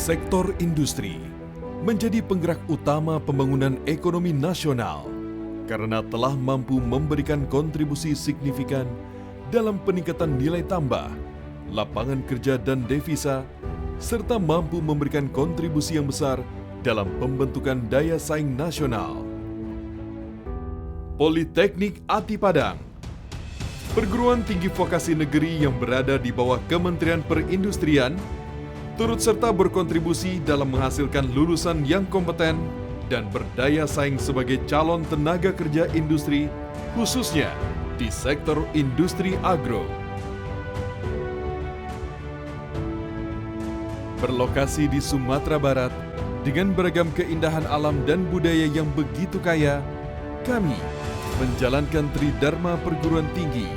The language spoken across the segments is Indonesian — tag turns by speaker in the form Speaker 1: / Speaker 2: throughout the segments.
Speaker 1: Sektor industri menjadi penggerak utama pembangunan ekonomi nasional karena telah mampu memberikan kontribusi signifikan dalam peningkatan nilai tambah, lapangan kerja dan devisa, serta mampu memberikan kontribusi yang besar dalam pembentukan daya saing nasional. Politeknik Ati Padang, perguruan tinggi vokasi negeri yang berada di bawah Kementerian Perindustrian, turut serta berkontribusi dalam menghasilkan lulusan yang kompeten dan berdaya saing sebagai calon tenaga kerja industri, khususnya di sektor industri agro. Berlokasi di Sumatera Barat, dengan beragam keindahan alam dan budaya yang begitu kaya, kami menjalankan Tridharma Perguruan Tinggi,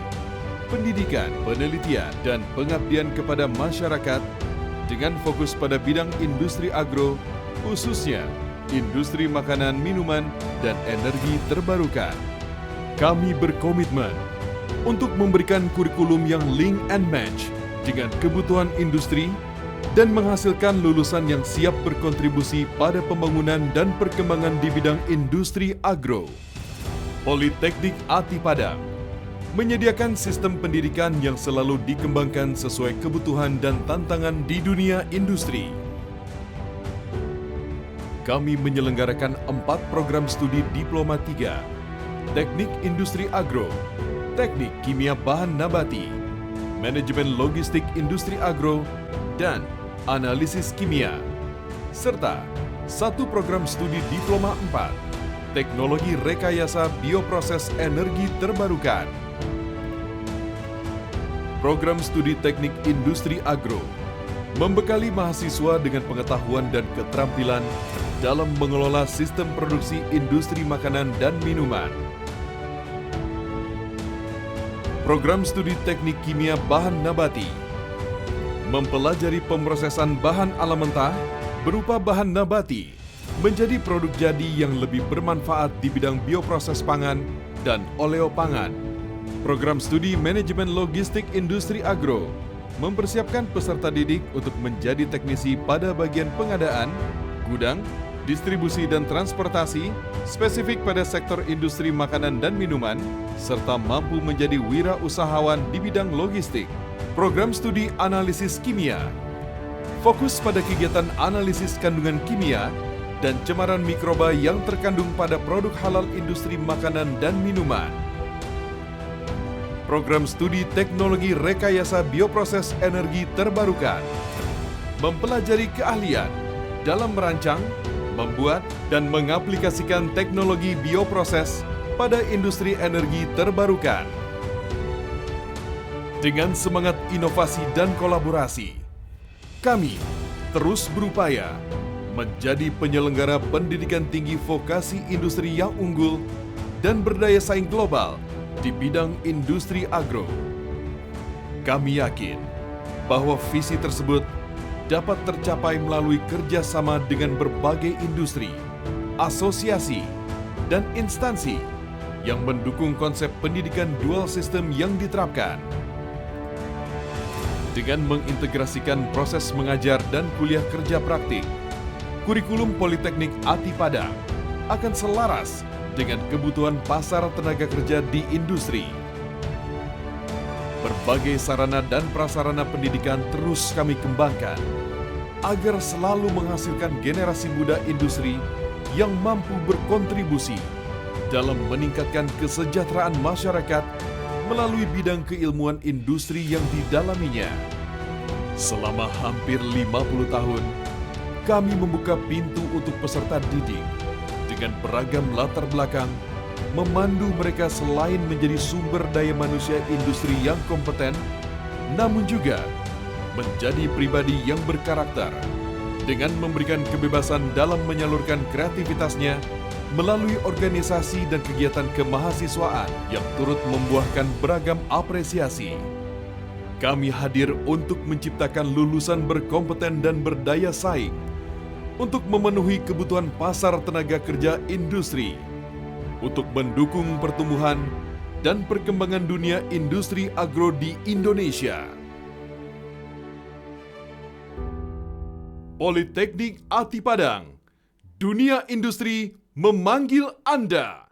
Speaker 1: pendidikan, penelitian, dan pengabdian kepada masyarakat dengan fokus pada bidang industri agro, khususnya industri makanan, minuman, dan energi terbarukan. Kami berkomitmen untuk memberikan kurikulum yang link and match dengan kebutuhan industri dan menghasilkan lulusan yang siap berkontribusi pada pembangunan dan perkembangan di bidang industri agro. Politeknik Ati Padang menyediakan sistem pendidikan yang selalu dikembangkan sesuai kebutuhan dan tantangan di dunia industri. Kami menyelenggarakan 4 program studi Diploma 3, Teknik Industri Agro, Teknik Kimia Bahan Nabati, Manajemen Logistik Industri Agro, dan Analisis Kimia, serta 1 program studi Diploma 4, Teknologi Rekayasa Bioproses Energi Terbarukan. Program studi Teknik Industri Agro membekali mahasiswa dengan pengetahuan dan keterampilan dalam mengelola sistem produksi industri makanan dan minuman. Program studi Teknik Kimia Bahan Nabati mempelajari pemrosesan bahan alam mentah berupa bahan nabati menjadi produk jadi yang lebih bermanfaat di bidang bioproses pangan dan oleopangan. Program studi Manajemen Logistik Industri Agro mempersiapkan peserta didik untuk menjadi teknisi pada bagian pengadaan, gudang, distribusi dan transportasi, spesifik pada sektor industri makanan dan minuman, serta mampu menjadi wirausahawan di bidang logistik. Program studi Analisis Kimia fokus pada kegiatan analisis kandungan kimia dan cemaran mikroba yang terkandung pada produk halal industri makanan dan minuman. Program studi Teknologi Rekayasa Bioproses Energi Terbarukan mempelajari keahlian dalam merancang, membuat, dan mengaplikasikan teknologi bioproses pada industri energi terbarukan. Dengan semangat inovasi dan kolaborasi, kami terus berupaya menjadi penyelenggara pendidikan tinggi vokasi industri yang unggul dan berdaya saing global di bidang industri agro. Kami yakin bahwa visi tersebut dapat tercapai melalui kerjasama dengan berbagai industri, asosiasi, dan instansi yang mendukung konsep pendidikan dual system yang diterapkan. Dengan mengintegrasikan proses mengajar dan kuliah kerja praktik, kurikulum Politeknik Ati Padang akan selaras dengan kebutuhan pasar tenaga kerja di industri. Berbagai sarana dan prasarana pendidikan terus kami kembangkan agar selalu menghasilkan generasi muda industri yang mampu berkontribusi dalam meningkatkan kesejahteraan masyarakat melalui bidang keilmuan industri yang didalaminya. Selama hampir 50 tahun, kami membuka pintu untuk peserta didik dengan beragam latar belakang, memandu mereka selain menjadi sumber daya manusia industri yang kompeten, namun juga menjadi pribadi yang berkarakter dengan memberikan kebebasan dalam menyalurkan kreativitasnya melalui organisasi dan kegiatan kemahasiswaan yang turut membuahkan beragam apresiasi. Kami hadir untuk menciptakan lulusan berkompeten dan berdaya saing untuk memenuhi kebutuhan pasar tenaga kerja industri, untuk mendukung pertumbuhan dan perkembangan dunia industri agro di Indonesia. Politeknik Ati Padang. Dunia industri memanggil Anda.